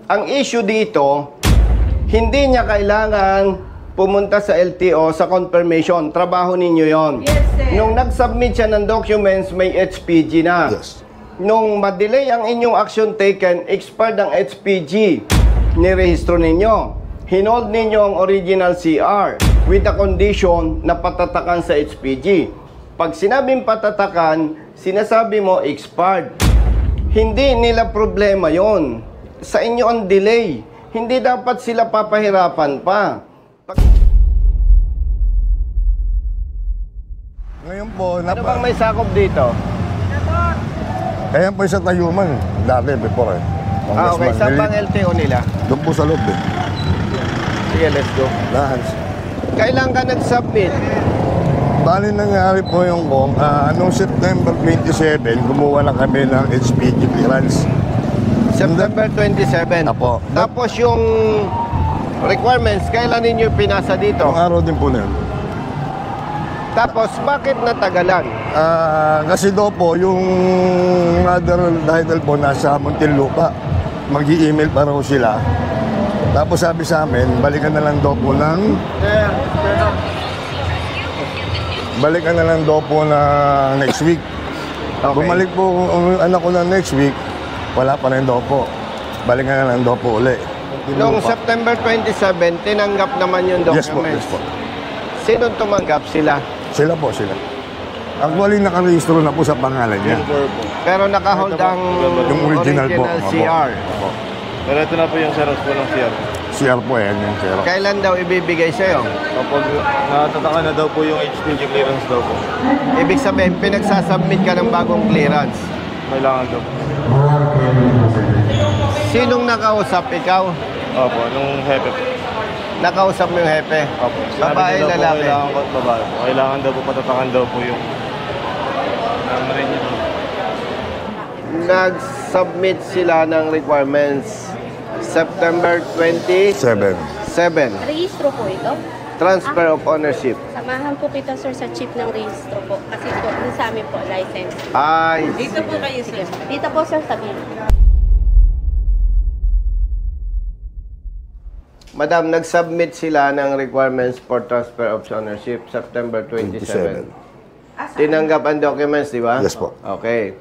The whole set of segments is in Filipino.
Ang issue dito, hindi niya kailangan pumunta sa LTO sa confirmation. Trabaho ninyo yon. Yes, sir. Nung nag-submit siya ng documents, may HPG na. Yes. Nung ma-delay ang inyong action taken, expired ang HPG. Nirehistro ninyo. Hinold ninyo ang original CR with the condition na patatakan sa HPG. Pag sinabing patatakan, sinasabi mo expired. Hindi nila problema yon. Sa inyo ang delay. Hindi dapat sila papahirapan pa. Ngayon po, Ano bang may sakop dito? Kaya po sa Tayuman, dati before eh. Okay. Saan bang LTO nila? Doon po sa loob eh. Sige, let's go. Lahat. Kailan ka nag-submit? Bali nangyari po yung kong, noong September 27, gumawa na kami ng HPG clearance. September 27. Apo. Tapos yung requirements, kailan ninyo pinasa dito? Ang araw din po na yun. Tapos, bakit natagalan? Kasi daw po, yung mother title po nasa Muntinlupa. Mag-i-email pa raw sila. Tapos sabi sa amin, balikan na lang daw po ng... Balikan na lang daw po na next week. Okay. Bumalik po ang anak ko na next week, wala pa rin daw po. Balikan na lang daw po uli. Noong September 27, tinanggap naman yung documents. Yes po, yes po. Sino tumanggap? Sila? Sila po, sila. Actually, nakarehistro na po sa pangalan niya. Pero nakahold ang Yung original po. CR. Opo. Pero ito na po yung Xerox po ng CR. CR po yan, yung CR. Kailan daw ibibigay sa'yo? Kapag natataka na daw po yung HPG clearance daw po, Ibig sabihin, pinagsasubmit ka ng bagong clearance. kailangan daw po. Sinong nakausap? Ikaw? Opo, nung hepe po. Nakausap mo yung hepe? Opo. Babae, niya daw po, lalaki? Kailangan ko, babae po. Kailangan daw po patatakan daw po yung rin niya. Nag-submit sila ng requirements September 27. 7. Rehistro po ito. Transfer of ownership. Samahan po kita, sir, sa chip ng rehistro po. Kasi po, dun sa amin po, license. Ay, Dito po kayo, sir. Dito po, sir, sabihin. Madam, nag-submit sila ng requirements for transfer of ownership September 27. 27. Tinanggap ang documents, di ba? Yes po. Okay.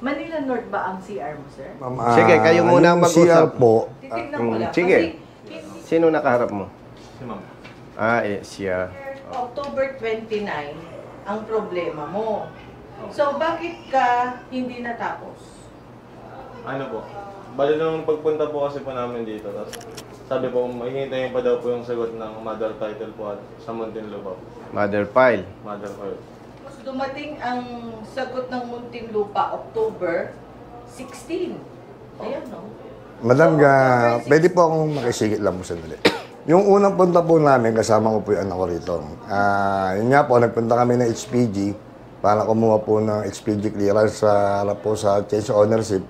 Manila North ba ang CR mo, sir? Sige, kayo muna yung mag-usap. CR po, Titignan ko lang. Sige. Kasi Sino nakaharap mo? Si ma'am. Siya. October 29 ang problema mo. So, bakit ka hindi natapos? Ano po? Bali nung pagpunta po kasi po namin dito, tapos sabi po, mahihintayin pa daw po yung sagot ng mother title po sa Muntinlupa po. Mother file. Mother file. Tapos dumating ang sagot ng Muntinlupa October 16. Ayan, no? Madam, pwede po akong makisigit lang po sandali. Yung unang punta po namin, kasama ko po yung anak ko rito. Yun nga po, nagpunta kami ng HPG para kumuha po ng HPG clearance sa harap po sa change ownership,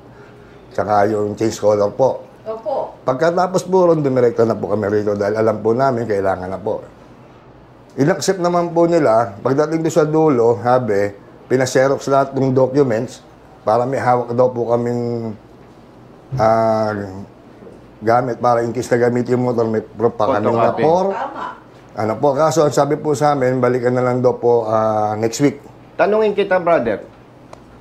tsaka yung change color po. Opo. Pagkatapos po ron, dumirekta na po kami rito dahil alam po namin kailangan na po. In-accept naman po nila, pagdating doon sa dulo, habi, pinaserox lahat ng documents para may hawak daw po kaming gamit para in case na gamitin yung motor, may proof pa kami na Photocopy. por. Tama. Ano po, kaso ang sabi po sa amin, balikan na lang daw po next week, Tanungin kita, brother.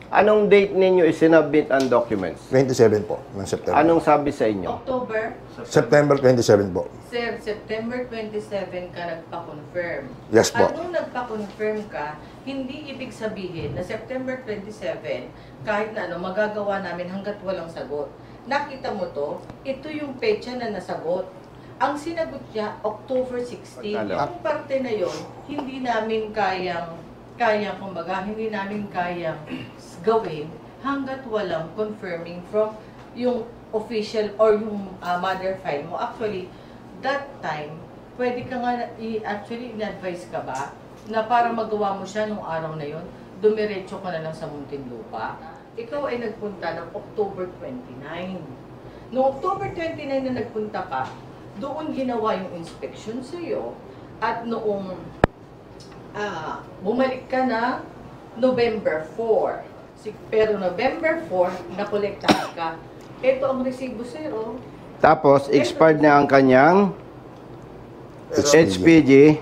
Anong date ninyo isinabit ang documents? 27 po, ng September. Anong sabi sa inyo? October, September 27 po. sir, September 27 ka nagpa-confirm. Yes po. At nung nagpa-confirm ka, hindi ibig sabihin na September 27, kahit na ano, magagawa namin hanggat walang sagot. Nakita mo to, ito yung petsa na nasagot. Ang sinagot niya, October 16. Pagkala. Yung parte na yon, hindi namin kumbaga, hindi namin kayang gawin hanggat walang confirming from yung official or yung mother file mo. Actually, that time, pwede ka nga, actually, in-advise ka ba na para magawa mo siya nung araw na yon, dumiretso ka na lang sa Muntinlupa. Ikaw ay nagpunta ng October 29. Noong October 29 na nagpunta ka, doon ginawa yung inspection sa iyo at noong bumalik ka na November 4. Pero November 4, nakolektahan ka. Ito ang resibo, sir, oh. Tapos, expired na ang kanyang HPG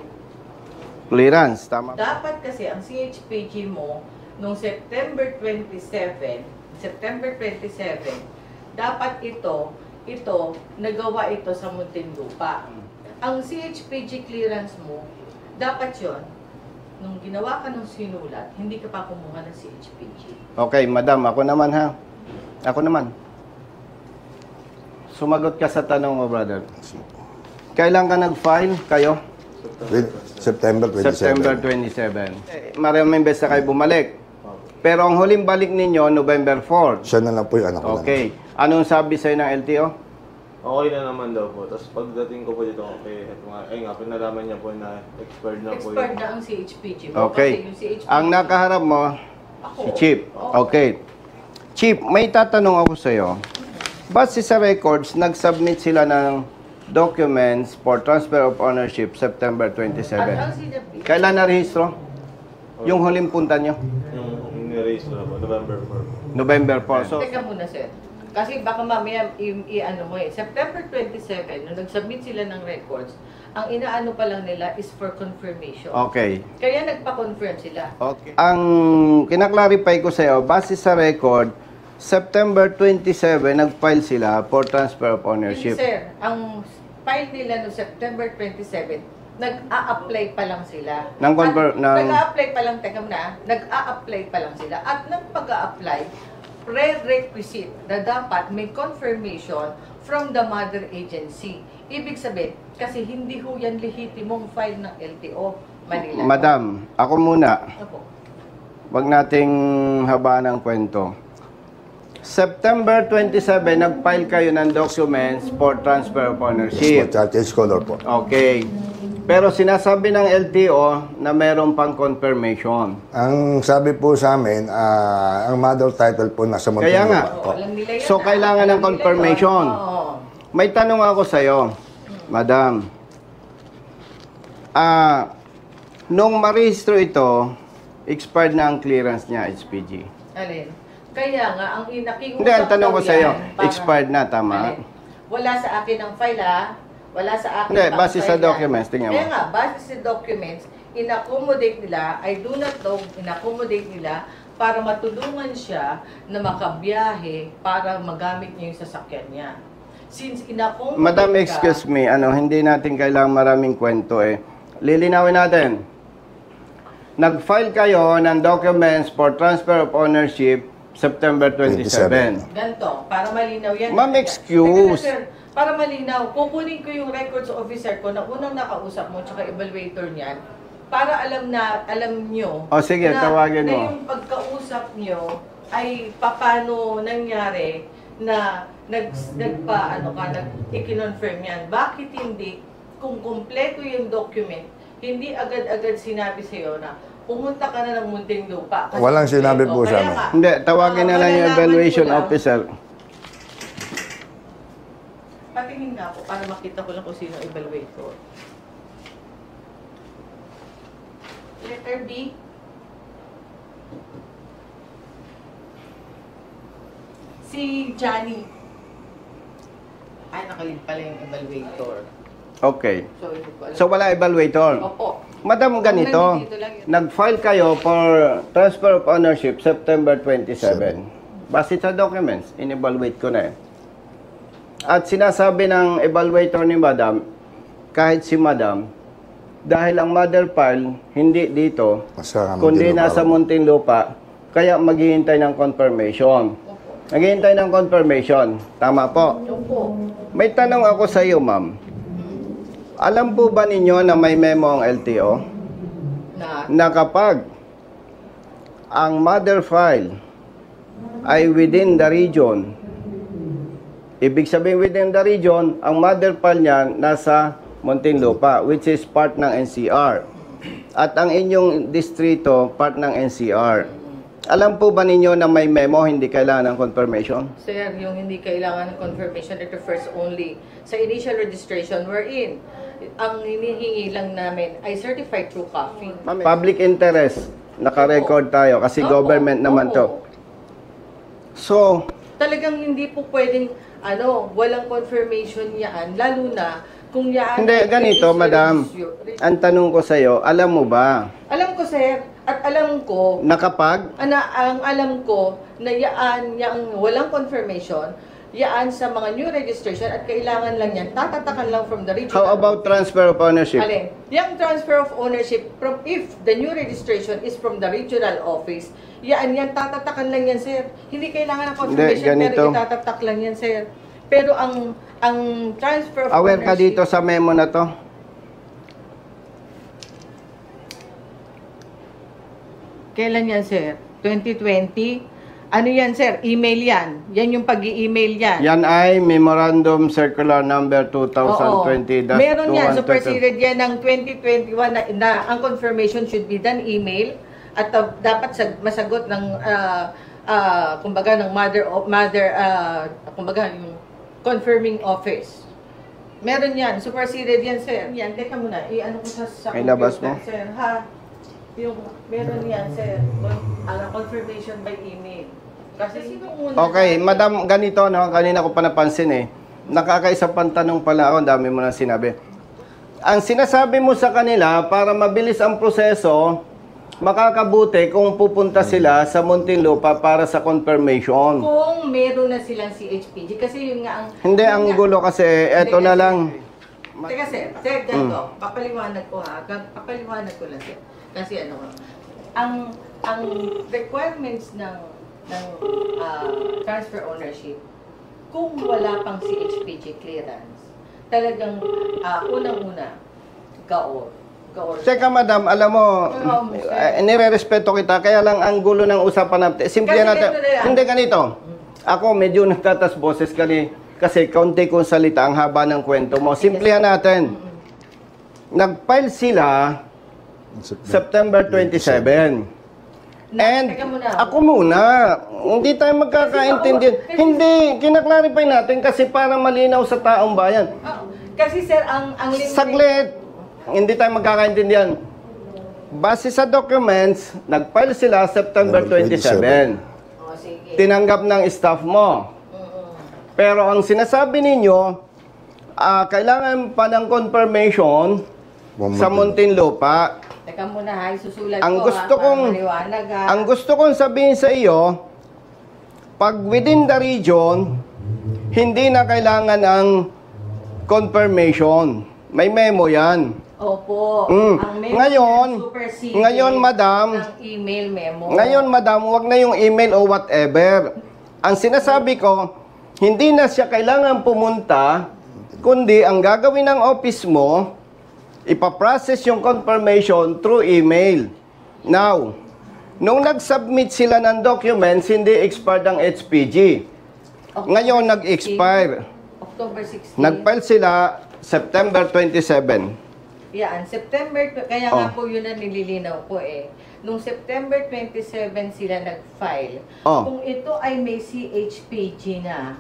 clearance. Tama? Dapat kasi ang CHPG mo nung September 27, dapat ito nagawa ito sa Muntinlupa. Ang CHPG clearance mo, dapat yon nung ginawa ka ng sinulat, hindi ka pa kumuha ng CHPG. Okay, madam, ako naman ha. Ako naman. Sumagot ka sa tanong mo, brother. Kailan ka nag-file kayo? September 27. September 27. Maraming beses na kayo bumalik. Pero ang huling balik ninyo, November 4. Siya na lang po yung anak ko. Okay. Anong sabi sa'yo ng LTO? Okay na naman daw po. Tapos pagdating ko po dito, okay, pinalaman niya po na expired na po Expired yun. na ang CHPG mo. Okay. Kasi yung CHPG, Ang nakaharap mo, ako. si Chief. Okay. Chief, may tatanong ako sa'yo. Base sa records, nag-submit sila ng documents for transfer of ownership September 27. Ang sinabi, Kailan na-rehistro? Yung huling punta nyo? Yung ni-raise na po, November 4. November 4. So, teka muna, sir. Kasi baka mamaya i-ano mo September 27, nung nag-submit sila ng records, ang inaano pa lang nila is for confirmation. okay. Kaya nagpa-confirm sila. Okay. Ang kinaklarify ko sa'yo, base sa record, September 27, nag-file sila for transfer of Hindi, ownership. sir. Ang file nila no September 27, nag-a-apply pa lang sila. Nag-a-apply pa lang, teka muna, nag-a-apply pa lang sila. At nang pag-a-apply, prerequisite na dapat may confirmation from the mother agency. Ibig sabihin, kasi hindi ho yan lehitimong file ng LTO Manila. Madam, ako muna. Opo. Wag nating habaan ng kwento. September 27, nag-file kayo ng documents for transfer of ownership. Change color po. Okay. Pero sinasabi ng LTO na meron pang confirmation. Ang sabi po sa amin, ang mother title po nasa Muntinlupa Kaya nga. po. Alam nila yan, So, kailangan ng Alam nila confirmation. yun. Oo. May tanong ako sa'yo, Madam. Nung marehistro ito, expired na ang clearance niya, HPG. Alin? Kaya nga, ang inakiusap Hindi, ang tanong ko daw sa'yo, yan, para- expired na, tama? Alin? Wala sa akin ang file, ha? Wala sa akin Hindi, ang base sa file, documents, ha? tingnan mo. Kaya nga, base sa documents, in-accommodate nila, I do not know, in-accommodate nila para matulungan siya na makabiyahe para magamit niya yung sasakyan niya. Since in-accommodate Madam, ka- excuse me, hindi natin kailangan maraming kwento eh. Lilinawin natin. Nag-file kayo ng documents for transfer of ownership September 27. Ganto, para malinaw yan. Ma'am, Teka, excuse. sir, para malinaw, kukunin ko yung records officer ko na unang nakausap mo tsaka evaluator niyan para alam nyo O, sige, tawagin na mo. yung pagkausap nyo ay paano nangyari na i-confirm yan. Bakit hindi, kung kumpleto yung document, hindi agad-agad sinabi sa'yo na pumunta ka na ng Muntinlupa. Kasi Walang sinabi kumpleto. po sa Kaya amin. nga, Hindi, tawagin na lang yung malalaman evaluation ko lang. officer. Patingin nga po para makita ko lang kung sino evaluator. Letter B. Si Johnny. Ay, nakalink pala yung evaluator. Okay. So, hindi ko alam. So, wala evaluator. Opo. Madam, ganito, Nandito lang yun. nag-file kayo for transfer of ownership September 27. Base sa documents, in-evaluate ko na eh. At sinasabi ng evaluator ni Madam, kahit si Madam, dahil ang mother file hindi dito, Nasa kundi Muntinlupa nasa po. Muntinlupa, kaya maghihintay ng confirmation. Opo. Naghihintay ng confirmation. Tama po. Opo. May tanong ako sa iyo, ma'am. Alam po ba ninyo na may memo ang LTO Na, na kapag ang mother file ay within the region, ibig sabihin within the region, ang mother file niya nasa Muntinlupa, which is part ng NCR. At ang inyong distrito, part ng NCR. Alam po ba ninyo na may memo, hindi kailangan ng confirmation? sir, yung hindi kailangan ng confirmation, it refers only sa initial registration we're in. Ang hinihingi lang namin ay certified true copy. Public interest, naka-record tayo kasi Opo, government naman opo. to. So, Talagang hindi po pwedeng walang confirmation yan, lalo na kung yan... Hindi, ganito, madam. Ang tanong ko sa'yo, alam mo ba Alam ko, sir, at alam ko, na kapag ang alam ko na yaan, yung walang confirmation, yaan sa mga new registration at kailangan lang yan, tatatakan lang from the regional. how about transfer of ownership? Alin? Yung transfer of ownership, from if the new registration is from the regional office, yan, tatatakan lang yan, sir. Hindi kailangan ng confirmation, Hindi, ganito. pero itatatak lang yan, sir. Pero ang transfer of Aware ka ownership... dito sa memo na to? Kailan yan, sir? 2020? Ano yan, sir? Email yan. Yan yung pag-i-email yan. Yan ay Memorandum Circular Number Oo. 2020-2122. Meron yan. Superseded yan ng 2021 na ang confirmation should be done email at dapat masagot ng kumbaga ng kumbaga yung confirming office. Meron yan. Superseded yan, sir. Yan. Teka muna. I-ano ko sa Ilabas computer, mo. sir. Ha? Yung meron yan, sir. Confirmation by email. Kasi sino muna? Okay, madam, ganito, no? Kanina ko pa napansin eh. Nakakaisang pantanong pala ako, ang dami mo na sinabi. Ang sinasabi mo sa kanila, para mabilis ang proseso, makakabuti kung pupunta sila sa Muntinlupa para sa confirmation. Kung meron na silang CHPG, kasi yun nga ang... Hindi, ang gulo kasi, eto na lang. Teka, sir, ganito, papaliwanag ko ha, papaliwanag ko lang, sir. Kasi ang requirements ng transfer ownership, kung wala pang CHPG clearance, talagang unang-una, gaor. Teka, madam, alam mo, nire-respeto kita, kaya lang ang gulo ng usapan natin. Simple Kasi natin. ganito na yan. Hindi, ganito. Ako, medyo nagtatas boses kasi kaunti kong salita ang haba ng kwento mo. Simplihan natin. Nag-file sila September 27. And Teka muna. ako muna, hindi tayo magkakaintindihan. Hindi, kinaklarify natin kasi para malinaw sa taong bayan. Kasi sir, ang Saglit, hindi tayo magkakaintindihan. Base sa documents, nag-file sila September 27. Sige. Tinanggap ng staff mo. Pero ang sinasabi ninyo, kailangan pa ng confirmation sa Muntinlupa. Teka muna ha, isusulat Ang ko gusto ha, kong para maliwanag ha. ang gusto kong sabihin sa iyo, pag within the region, hindi na kailangan ng confirmation. May memo 'yan. Opo. Mm. Ang memo Ngayon, yan, supersede ngayon, madam, ng email memo. Ngayon, madam, wag na yung email o whatever. Ang sinasabi ko, hindi na siya kailangan pumunta, kundi ang gagawin ng office mo, ipaprocess yung confirmation through email. Now, nung nag-submit sila ng documents, hindi expired ang HPG. Ngayon, nag-expire. October 16. Nag-file sila September 27. Yan, September, kaya nga po yun ang nililinaw ko eh. Nung September 27 sila nag-file. Kung ito ay may CHPG na,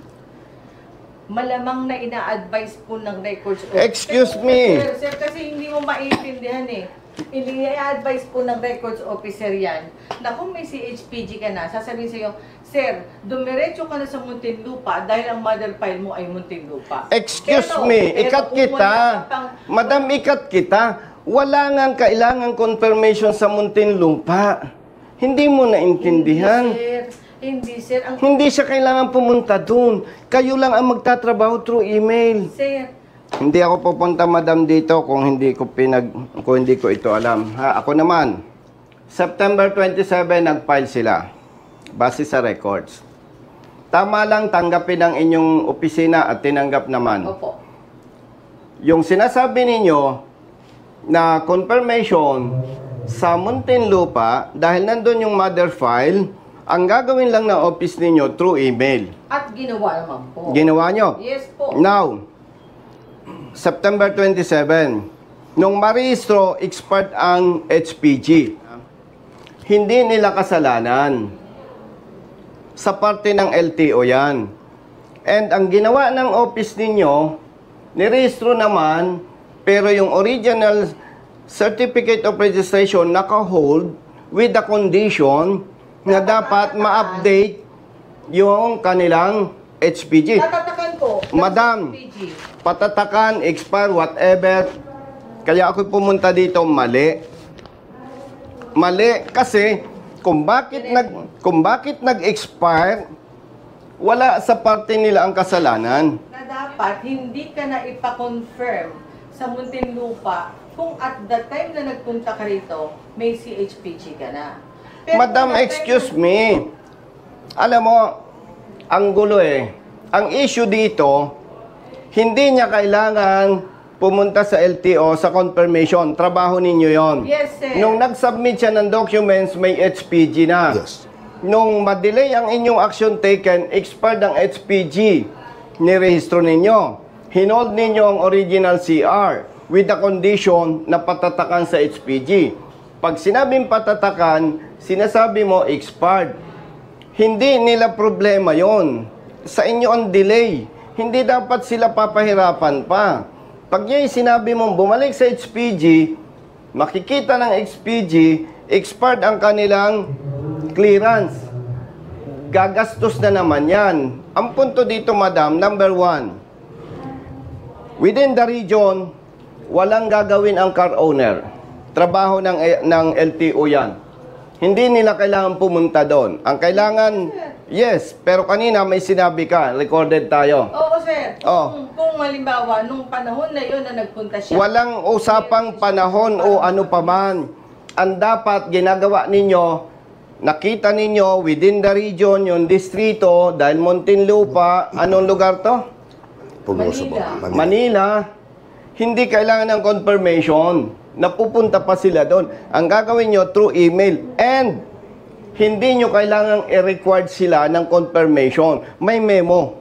malamang na ina-advise po ng records officer. Excuse me. Sir, kasi hindi mo maiintindihan eh. I-advise po ng records officer yan na kung may CHPG ka na, sasabihin sa'yo, Sir, dumiretso ka na sa Muntinlupa dahil ang mother file mo ay Muntinlupa. Excuse me, ikat kita. Madam, ikat kita. Wala nga kailangan confirmation sa Muntinlupa. Hindi mo naintindihan. Hindi, sir. Hindi siya kailangan pumunta doon. Kayo lang ang magtatrabaho through email. Sir. Hindi ako pupunta, madam, dito kung hindi ko ito alam. Ha, ako naman. September 27 nag-file sila base sa records. Tama lang tanggapin ang inyong opisina at tinanggap naman. Opo. Yung sinasabi ninyo na confirmation sa Muntinlupa, dahil nandun yung mother file, ang gagawin lang ng office ninyo through email. At ginawa naman po. Ginawa nyo? Yes po. Now, September 27, nung marehistro, expired ang HPG. Hindi nila kasalanan. Sa parte ng LTO yan. And ang ginawa ng office ninyo, nirehistro naman, pero yung original certificate of registration naka-hold with the condition na dapat ma-update yung kanilang HPG. Tatatakan ko Madam, SPG. patatakan, expire, whatever. Kaya ako pumunta dito, mali. Mali kasi kung bakit nag-expire, wala sa parte nila ang kasalanan. Na dapat hindi ka na ipa-confirm sa Muntinlupa kung at the time na nagpunta ka rito, may CHPG ka na. Pero Madam, kung at excuse time me. Alam mo, ang gulo eh. Ang issue dito, hindi niya kailangan pumunta sa LTO sa confirmation. Trabaho ninyo yon. Yes, sir. Nung nag-submit siya ng documents, may HPG na. Yes. Nung ma-delay ang inyong action taken, expired ang HPG, nirehistro ninyo. Hinold ninyo ang original CR with the condition na patatakan sa HPG. Pag sinabing patatakan, sinasabi mo expired. Hindi nila problema yon. Sa inyo ang delay. Hindi dapat sila papahirapan pa. Pag niya sinabi mong bumalik sa HPG, makikita ng HPG, expired ang kanilang clearance. Gagastos na naman yan. Ang punto dito, madam, number 1, within the region, walang gagawin ang car owner. Trabaho ng LTO yan. Hindi nila kailangan pumunta doon. Ang kailangan, yes, pero kanina may sinabi ka, recorded tayo. Oo, sir. Oh. Kung halimbawa, nung panahon na yun na nagpunta siya. Walang usapang panahon o ano pa man. Ang dapat ginagawa ninyo, nakita ninyo within the region, yung distrito, dahil Muntinlupa, anong lugar to? Pugoso po. Manila. Manila. Hindi kailangan ng confirmation. Napupunta pa sila doon. Ang gagawin nyo through email. And hindi nyo kailangang i-required sila ng confirmation. May memo.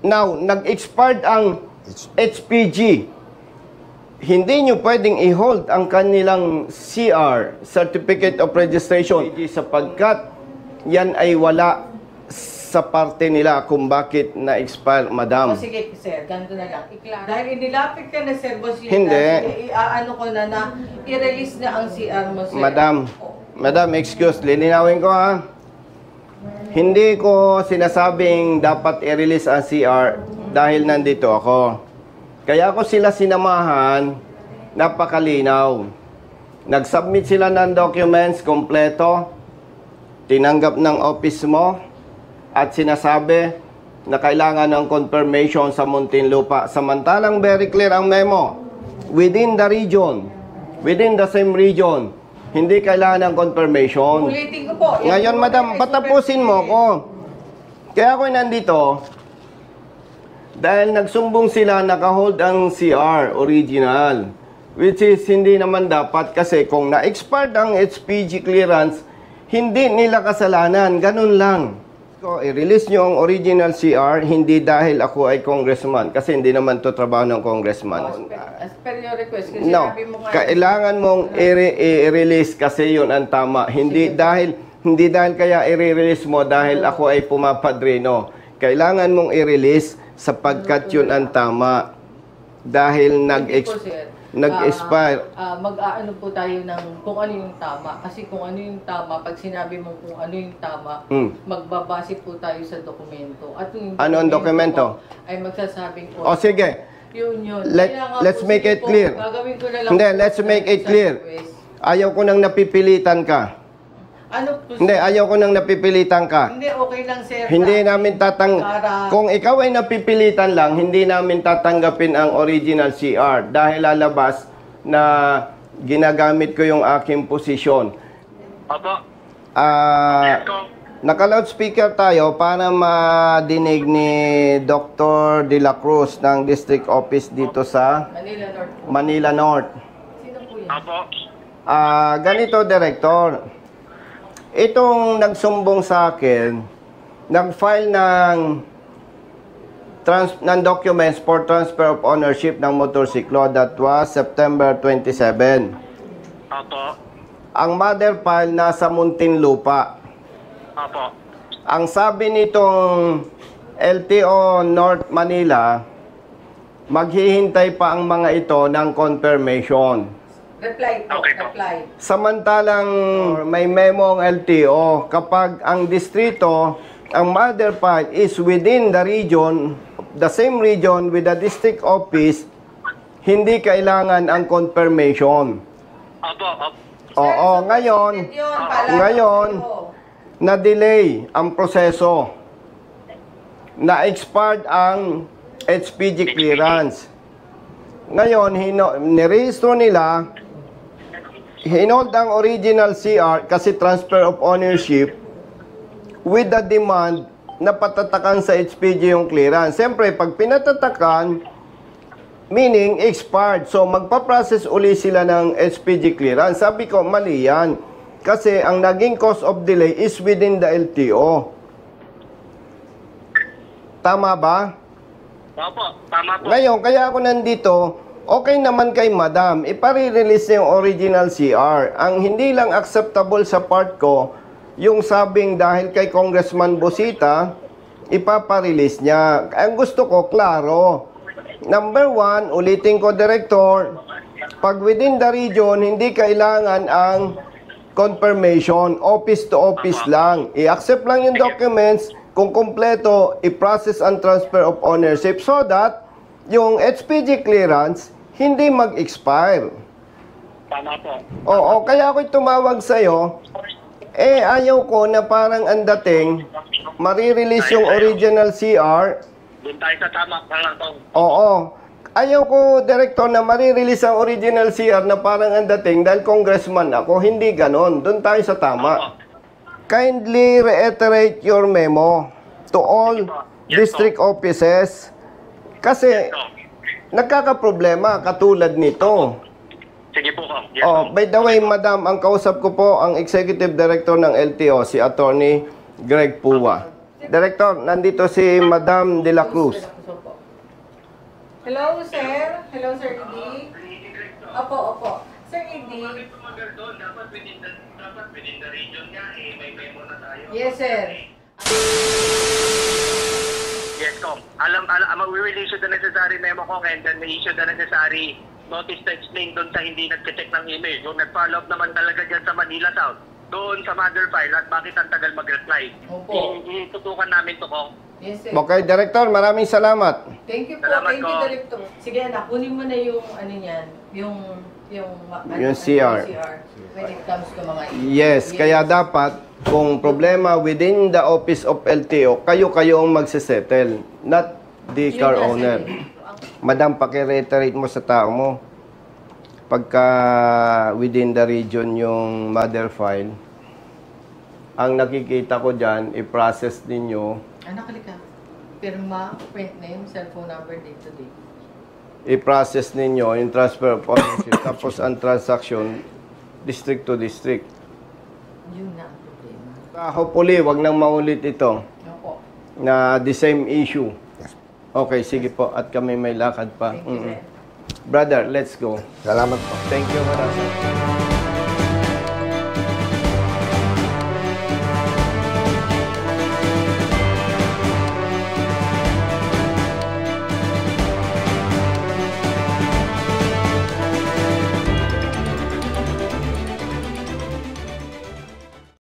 Now, nag-expired ang HPG. Hindi nyo pwedeng i-hold ang kanilang CR, Certificate of Registration, sapagkat yan ay wala sa parte nila kung bakit na-expire, madam. O sige, sir, ganito na lang. Dahil inilapit ka na, sir, boss, Hindi. Ano ko na i-release na ang CR mo, sir. Madam, excuse, lilinawin ko ha. Hindi ko sinasabing dapat i-release ang CR dahil nandito ako. Kaya ako sila sinamahan, napakalinaw. Nag-submit sila ng documents kompleto, tinanggap ng office mo, at sinasabi na kailangan ng confirmation sa Muntinlupa. Samantalang very clear ang memo. Within the region, within the same region, hindi kailangan ng confirmation. Ulitin ko po. Ngayon, madam, patapusin mo ko. Kaya ako nandito, dahil nagsumbong sila, nakahold ang CR, original. Which is, hindi naman dapat kasi kung na-expired ang HPG clearance, hindi nila kasalanan. Ganun lang. So, i-release nyo ang original CR, hindi dahil ako ay congressman. Kasi hindi naman to trabaho ng congressman. As per your request, kasi No, sabi mo nga, kailangan mong i-release kasi yun ang tama. Hindi dahil kaya i-release mo dahil ako ay pumapadrino. Kailangan mong i-release sapagkat yun ang tama. Dahil hindi po, sir. nag-expire. Mag-aano po tayo ng kung ano yung tama. Kasi kung ano yung tama, pag sinabi mo kung ano yung tama, magbabase po tayo sa dokumento. At yung Ano ang dokumento? po ay magsasabing po. O sige, Yun. let's Kailangan make po, it sige clear. po, gagawin ko na lang Hindi, po let's sa make it isang clear. request. Ayaw ko nang napipilitan ka. Ano po, Hindi, sir? ayaw ko nang napipilitan ka. Hindi, okay lang, sir. Hindi namin Para- kung ikaw ay napipilitan lang, hindi namin tatanggapin ang original CR dahil lalabas na ginagamit ko yung aking posisyon. Opo. Ah, naka-loudspeaker tayo para madinig ni Dr. De La Cruz ng District Office dito sa Manila North. Manila North. Sino po yan? Opo. Ganito, Director. Itong nagsumbong sa akin, nag-file ng documents for transfer of ownership ng motorsiklo. That was September 27. Opo. Ang mother file nasa Muntinlupa. Opo. Ang sabi nitong LTO North Manila, maghihintay pa ang mga ito ng confirmation. Reply po, Okay po. reply. Samantalang may memo ang LTO, kapag ang distrito, ang mother file is within the region of the same region with the district office, hindi kailangan ang confirmation. Opo, opo. Oo, ngayon, ngayon, na-delay ang proseso. Na-expired ang HPG clearance. Ngayon, nirehistro nila, hinold ang original CR kasi transfer of ownership with the demand na patatakan sa HPG yung clearance. Siyempre, pag pinatatakan, meaning expired. So, magpa-process uli sila ng HPG clearance. Sabi ko, mali yan. Kasi ang naging cause of delay is within the LTO. Tama ba? Opo, tama po. Ngayon, kaya ako nandito, okay naman kay madam, ipare-release niya yung original CR. Ang hindi lang acceptable sa part ko, yung sabing dahil kay Congressman Busita, ipapa-release niya. Ang gusto ko, klaro. Number 1, ulitin ko, Director, pag within the region, hindi kailangan ang confirmation, office to office lang. I-accept lang yung documents, kung kumpleto, i-process ang transfer of ownership so that yung HPG clearance hindi mag-expire. Tama po. Oo, kaya ako'y tumawag sa'yo, ayaw ko na parang ang dating, marirelease yung original CR. Doon tayo sa tama, Kangantong. Oo. Ayaw ko, Director, na marirelease ang original CR na parang ang dating dahil congressman ako. Hindi ganon. Doon tayo sa tama. Kindly reiterate your memo to all district offices kasi nagkakaproblema katulad nito. Sige po, Yes, Oh, by the way, Madam, ang kausap ko po ang Executive Director ng LTO, si Attorney Greg Puwa. Director, nandito si Madam De La Cruz. Hello, sir. Hello, Sir Edi. Opo, opo. Sir Edi. Dapat within the region nga, may memo na tayo. Yes, sir. Yes, Kong. We will issue the necessary memo, Kong, and then we issue the necessary notice to explain doon sa hindi nag-check ng email. Yung nag-follow up naman talaga dyan sa Manila South, doon sa mother file, at bakit ang tagal mag-reply. Opo. Itutukan namin to, Kong. Yes, sir. Okay, Director, maraming salamat. Thank you po. Salamat Thank you, ko. Director. Sige, anak, kunin mo na yung ano niyan, yung CR. When it comes to mga Yes, kaya dapat kung problema within the office of LTO, kayo ang magsisettle, not the car owner. Madam, paki-reiterate mo sa tao mo. Pagka within the region yung mother file, ang nakikita ko dyan, i-process ninyo, Anak, halika. Pirma, print name, cellphone number, date to date. i-process ninyo yung transfer of ownership, tapos ang transaction, district to district. Yun na ang problema. Hopefully, wag nang maulit ito Opo. na the same issue. Okay, sige po. At kami may lakad pa. Thank you, sir. Brother, let's go. Salamat po. Thank you, Madam.